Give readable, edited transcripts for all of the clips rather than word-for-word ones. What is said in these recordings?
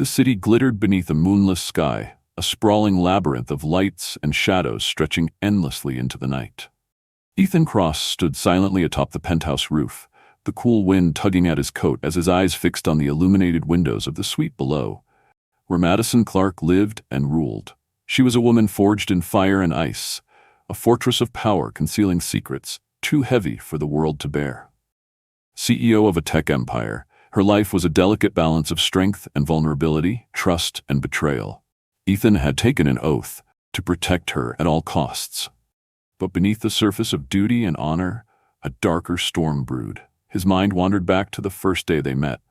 The city glittered beneath a moonless sky, a sprawling labyrinth of lights and shadows stretching endlessly into the night. Ethan Cross stood silently atop the penthouse roof, the cool wind tugging at his coat as his eyes fixed on the illuminated windows of the suite below, where Madison Clark lived and ruled. She was a woman forged in fire and ice, a fortress of power concealing secrets too heavy for the world to bear. CEO of a tech empire, her life was a delicate balance of strength and vulnerability, trust and betrayal. Ethan had taken an oath to protect her at all costs. But beneath the surface of duty and honor, a darker storm brewed. His mind wandered back to the first day they met.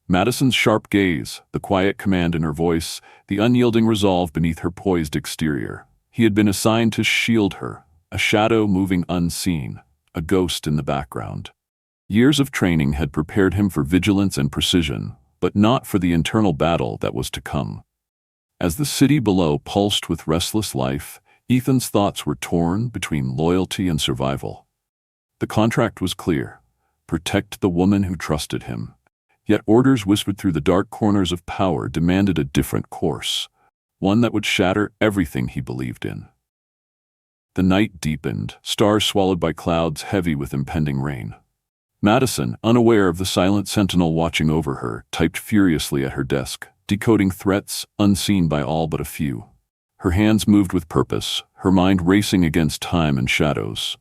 Madison's sharp gaze, the quiet command in her voice, the unyielding resolve beneath her poised exterior. He had been assigned to shield her, a shadow moving unseen, a ghost in the background. Years of training had prepared him for vigilance and precision, but not for the internal battle that was to come. As the city below pulsed with restless life, Ethan's thoughts were torn between loyalty and survival. The contract was clear: protect the woman who trusted him. Yet orders whispered through the dark corners of power demanded a different course, one that would shatter everything he believed in. The night deepened, stars swallowed by clouds heavy with impending rain. Madison, unaware of the silent sentinel watching over her, typed furiously at her desk, decoding threats unseen by all but a few. Her hands moved with purpose, her mind racing against time and shadows.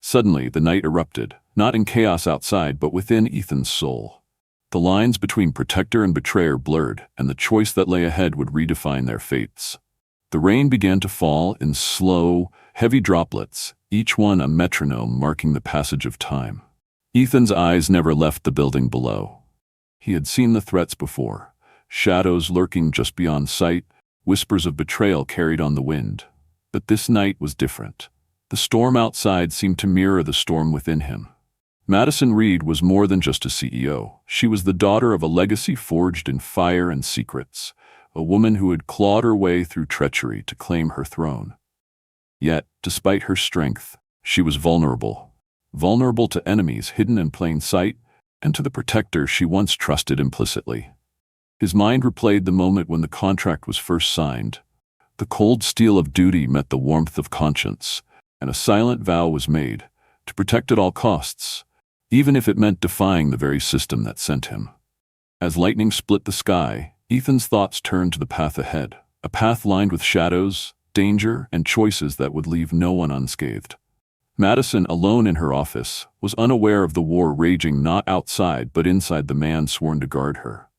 Suddenly, the night erupted, not in chaos outside but within Ethan's soul. The lines between protector and betrayer blurred, and the choice that lay ahead would redefine their fates. The rain began to fall in slow, heavy droplets, each one a metronome marking the passage of time. Ethan's eyes never left the building below. He had seen the threats before, shadows lurking just beyond sight, whispers of betrayal carried on the wind. But this night was different. The storm outside seemed to mirror the storm within him. Madison Reed was more than just a CEO. She was the daughter of a legacy forged in fire and secrets, a woman who had clawed her way through treachery to claim her throne. Yet, despite her strength, she was vulnerable to enemies hidden in plain sight, and to the protector she once trusted implicitly. His mind replayed the moment when the contract was first signed. The cold steel of duty met the warmth of conscience, and a silent vow was made to protect at all costs, even if it meant defying the very system that sent him. As lightning split the sky, Ethan's thoughts turned to the path ahead, a path lined with shadows, danger, and choices that would leave no one unscathed. Madison, alone in her office, was unaware of the war raging not outside but inside the man sworn to guard her.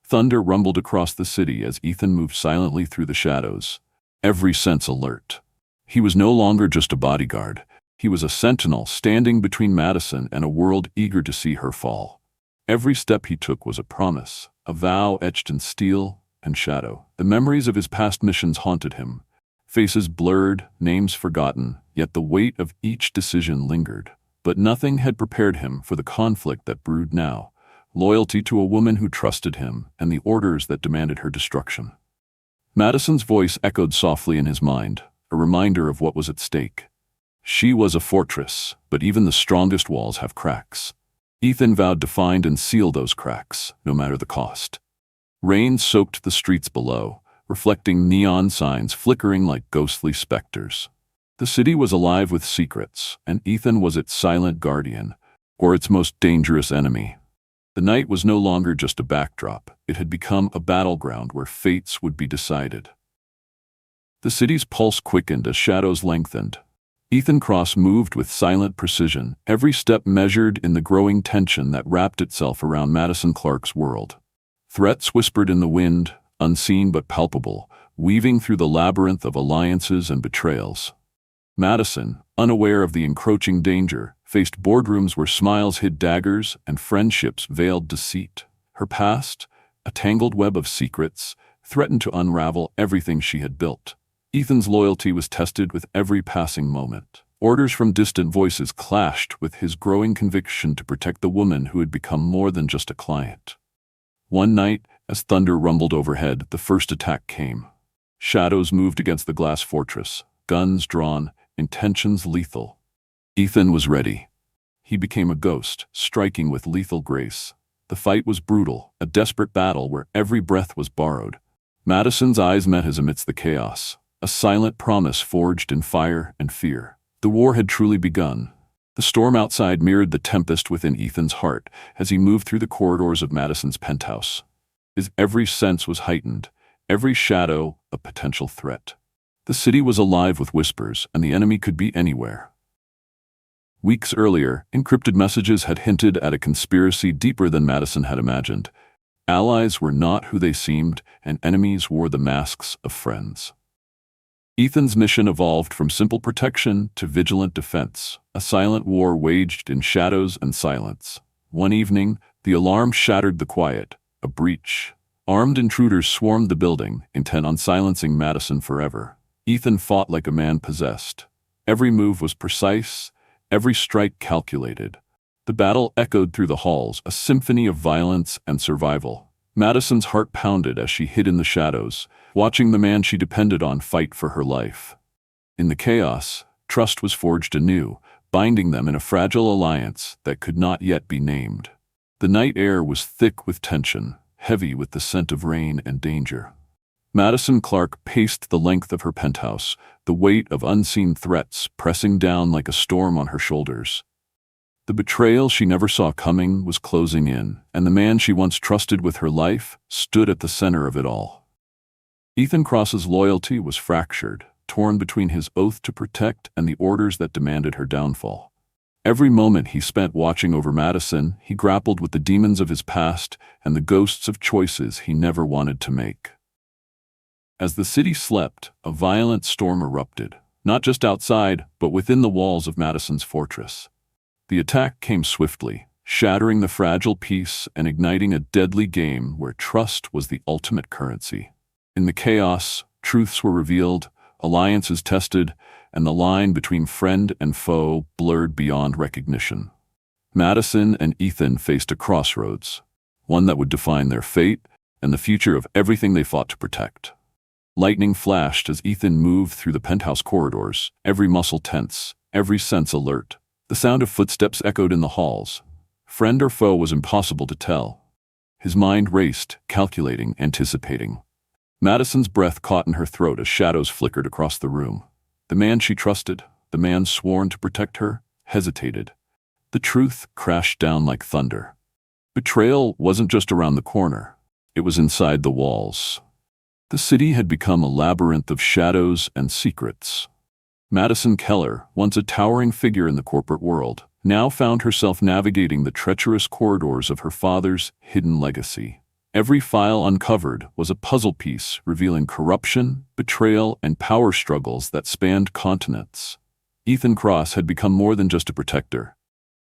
Thunder rumbled across the city as Ethan moved silently through the shadows, every sense alert. He was no longer just a bodyguard. He was a sentinel standing between Madison and a world eager to see her fall. Every step he took was a promise, a vow etched in steel and shadow. The memories of his past missions haunted him, faces blurred, names forgotten, yet the weight of each decision lingered. But nothing had prepared him for the conflict that brewed now: loyalty to a woman who trusted him and the orders that demanded her destruction. Madison's voice echoed softly in his mind, a reminder of what was at stake. She was a fortress, but even the strongest walls have cracks. Ethan vowed to find and seal those cracks, no matter the cost. Rain soaked the streets below, reflecting neon signs flickering like ghostly specters. The city was alive with secrets, and Ethan was its silent guardian, or its most dangerous enemy. The night was no longer just a backdrop. It had become a battleground where fates would be decided. The city's pulse quickened as shadows lengthened. Ethan Cross moved with silent precision, every step measured in the growing tension that wrapped itself around Madison Clark's world. Threats whispered in the wind, unseen but palpable, weaving through the labyrinth of alliances and betrayals. Madison, unaware of the encroaching danger, faced boardrooms where smiles hid daggers and friendships veiled deceit. Her past, a tangled web of secrets, threatened to unravel everything she had built. Ethan's loyalty was tested with every passing moment. Orders from distant voices clashed with his growing conviction to protect the woman who had become more than just a client. One night, as thunder rumbled overhead, the first attack came. Shadows moved against the glass fortress, guns drawn, intentions lethal. Ethan was ready. He became a ghost, striking with lethal grace. The fight was brutal, a desperate battle where every breath was borrowed. Madison's eyes met his amidst the chaos, a silent promise forged in fire and fear. The war had truly begun. The storm outside mirrored the tempest within Ethan's heart as he moved through the corridors of Madison's penthouse. His every sense was heightened, every shadow a potential threat. The city was alive with whispers, and the enemy could be anywhere. Weeks earlier, encrypted messages had hinted at a conspiracy deeper than Madison had imagined. Allies were not who they seemed, and enemies wore the masks of friends. Ethan's mission evolved from simple protection to vigilant defense, a silent war waged in shadows and silence. One evening, the alarm shattered the quiet. A breach. Armed intruders swarmed the building, intent on silencing Madison forever. Ethan fought like a man possessed. Every move was precise, every strike calculated. The battle echoed through the halls, a symphony of violence and survival. Madison's heart pounded as she hid in the shadows, watching the man she depended on fight for her life. In the chaos, trust was forged anew, binding them in a fragile alliance that could not yet be named. The night air was thick with tension, heavy with the scent of rain and danger. Madison Clark paced the length of her penthouse, the weight of unseen threats pressing down like a storm on her shoulders. The betrayal she never saw coming was closing in, and the man she once trusted with her life stood at the center of it all. Ethan Cross's loyalty was fractured, torn between his oath to protect and the orders that demanded her downfall. Every moment he spent watching over Madison, he grappled with the demons of his past and the ghosts of choices he never wanted to make. As the city slept, a violent storm erupted, not just outside, but within the walls of Madison's fortress. The attack came swiftly, shattering the fragile peace and igniting a deadly game where trust was the ultimate currency. In the chaos, truths were revealed, alliances tested, and the line between friend and foe blurred beyond recognition. Madison and Ethan faced a crossroads, one that would define their fate and the future of everything they fought to protect. Lightning flashed as Ethan moved through the penthouse corridors, every muscle tense, every sense alert. The sound of footsteps echoed in the halls. Friend or foe was impossible to tell. His mind raced, calculating, anticipating. Madison's breath caught in her throat as shadows flickered across the room. The man she trusted, the man sworn to protect her, hesitated. The truth crashed down like thunder. Betrayal wasn't just around the corner. It was inside the walls. The city had become a labyrinth of shadows and secrets. Madison Keller, once a towering figure in the corporate world, now found herself navigating the treacherous corridors of her father's hidden legacy. Every file uncovered was a puzzle piece revealing corruption, betrayal, and power struggles that spanned continents. Ethan Cross had become more than just a protector.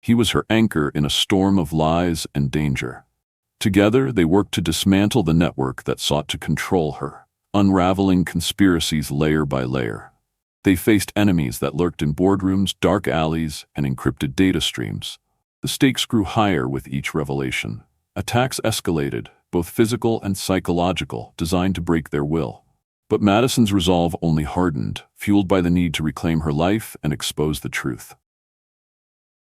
He was her anchor in a storm of lies and danger. Together, they worked to dismantle the network that sought to control her, unraveling conspiracies layer by layer. They faced enemies that lurked in boardrooms, dark alleys, and encrypted data streams. The stakes grew higher with each revelation. Attacks escalated, both physical and psychological, designed to break their will. But Madison's resolve only hardened, fueled by the need to reclaim her life and expose the truth.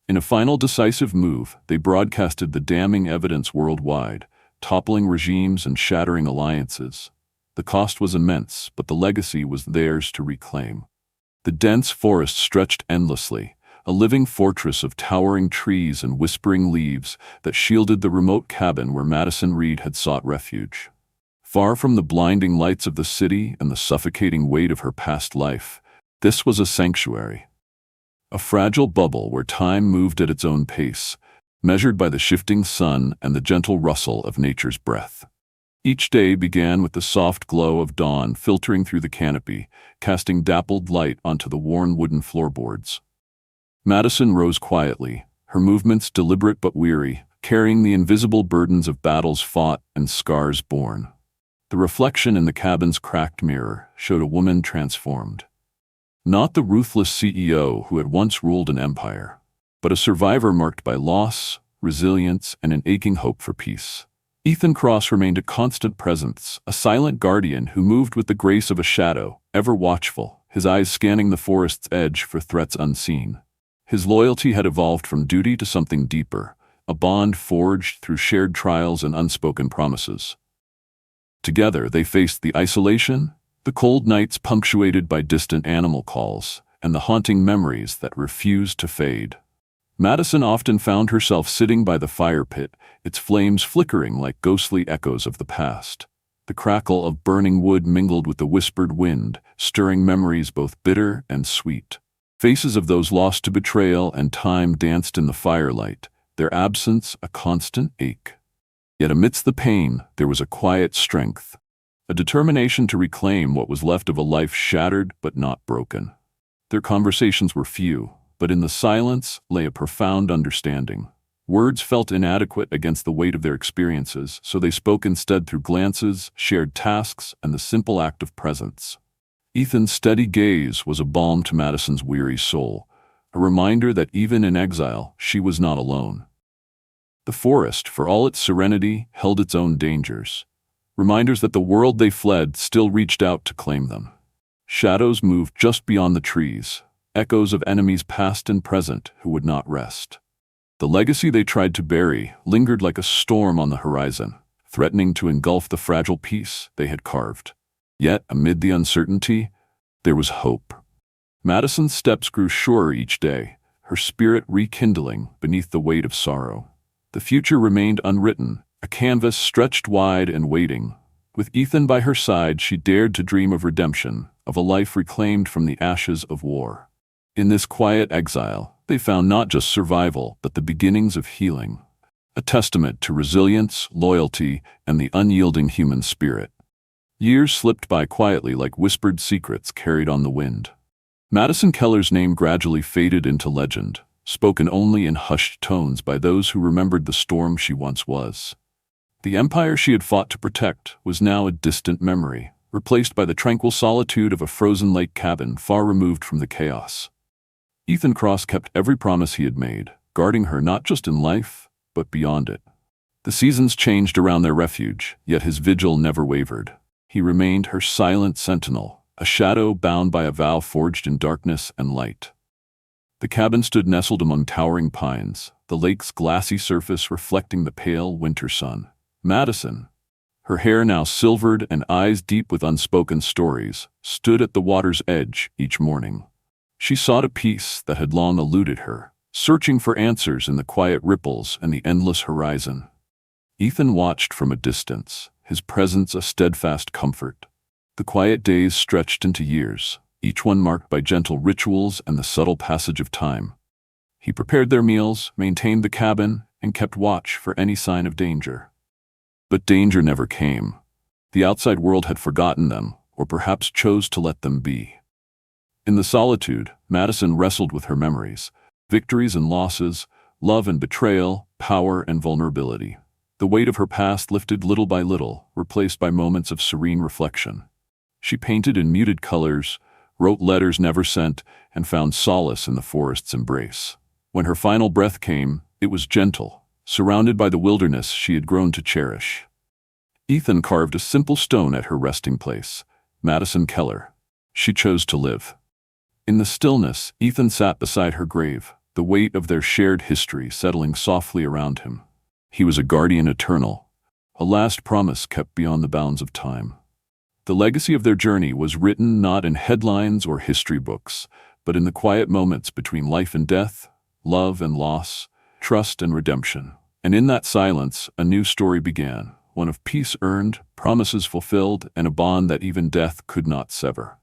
In a final decisive move, they broadcasted the damning evidence worldwide, toppling regimes and shattering alliances. The cost was immense, but the legacy was theirs to reclaim. The dense forest stretched endlessly, a living fortress of towering trees and whispering leaves that shielded the remote cabin where Madison Reed had sought refuge. Far from the blinding lights of the city and the suffocating weight of her past life, this was a sanctuary. A fragile bubble where time moved at its own pace, measured by the shifting sun and the gentle rustle of nature's breath. Each day began with the soft glow of dawn filtering through the canopy, casting dappled light onto the worn wooden floorboards. Madison rose quietly, her movements deliberate but weary, carrying the invisible burdens of battles fought and scars borne. The reflection in the cabin's cracked mirror showed a woman transformed. Not the ruthless CEO who had once ruled an empire, but a survivor marked by loss, resilience, and an aching hope for peace. Ethan Cross remained a constant presence, a silent guardian who moved with the grace of a shadow, ever watchful, his eyes scanning the forest's edge for threats unseen. His loyalty had evolved from duty to something deeper, a bond forged through shared trials and unspoken promises. Together, they faced the isolation, the cold nights punctuated by distant animal calls, and the haunting memories that refused to fade. Madison often found herself sitting by the fire pit, its flames flickering like ghostly echoes of the past. The crackle of burning wood mingled with the whispered wind, stirring memories both bitter and sweet. Faces of those lost to betrayal and time danced in the firelight, their absence a constant ache. Yet amidst the pain, there was a quiet strength, a determination to reclaim what was left of a life shattered but not broken. Their conversations were few, but in the silence lay a profound understanding. Words felt inadequate against the weight of their experiences, so they spoke instead through glances, shared tasks, and the simple act of presence. Ethan's steady gaze was a balm to Madison's weary soul, a reminder that even in exile, she was not alone. The forest, for all its serenity, held its own dangers, reminders that the world they fled still reached out to claim them. Shadows moved just beyond the trees, echoes of enemies past and present who would not rest. The legacy they tried to bury lingered like a storm on the horizon, threatening to engulf the fragile peace they had carved. Yet, amid the uncertainty, there was hope. Madison's steps grew surer each day, her spirit rekindling beneath the weight of sorrow. The future remained unwritten, a canvas stretched wide and waiting. With Ethan by her side, she dared to dream of redemption, of a life reclaimed from the ashes of war. In this quiet exile, they found not just survival, but the beginnings of healing, a testament to resilience, loyalty, and the unyielding human spirit. Years slipped by quietly like whispered secrets carried on the wind. Madison Keller's name gradually faded into legend, spoken only in hushed tones by those who remembered the storm she once was. The empire she had fought to protect was now a distant memory, replaced by the tranquil solitude of a frozen lake cabin far removed from the chaos. Ethan Cross kept every promise he had made, guarding her not just in life, but beyond it. The seasons changed around their refuge, yet his vigil never wavered. He remained her silent sentinel, a shadow bound by a vow forged in darkness and light. The cabin stood nestled among towering pines, the lake's glassy surface reflecting the pale winter sun. Madison, her hair now silvered and eyes deep with unspoken stories, stood at the water's edge each morning. She sought a peace that had long eluded her, searching for answers in the quiet ripples and the endless horizon. Ethan watched from a distance, his presence a steadfast comfort. The quiet days stretched into years, each one marked by gentle rituals and the subtle passage of time. He prepared their meals, maintained the cabin, and kept watch for any sign of danger. But danger never came. The outside world had forgotten them, or perhaps chose to let them be. In the solitude, Madison wrestled with her memories, victories and losses, love and betrayal, power and vulnerability. The weight of her past lifted little by little, replaced by moments of serene reflection. She painted in muted colors, wrote letters never sent, and found solace in the forest's embrace. When her final breath came, it was gentle, surrounded by the wilderness she had grown to cherish. Ethan carved a simple stone at her resting place, Madison Keller. She chose to live. In the stillness, Ethan sat beside her grave, the weight of their shared history settling softly around him. He was a guardian eternal, a last promise kept beyond the bounds of time. The legacy of their journey was written not in headlines or history books, but in the quiet moments between life and death, love and loss, trust and redemption. And in that silence, a new story began, one of peace earned, promises fulfilled, and a bond that even death could not sever.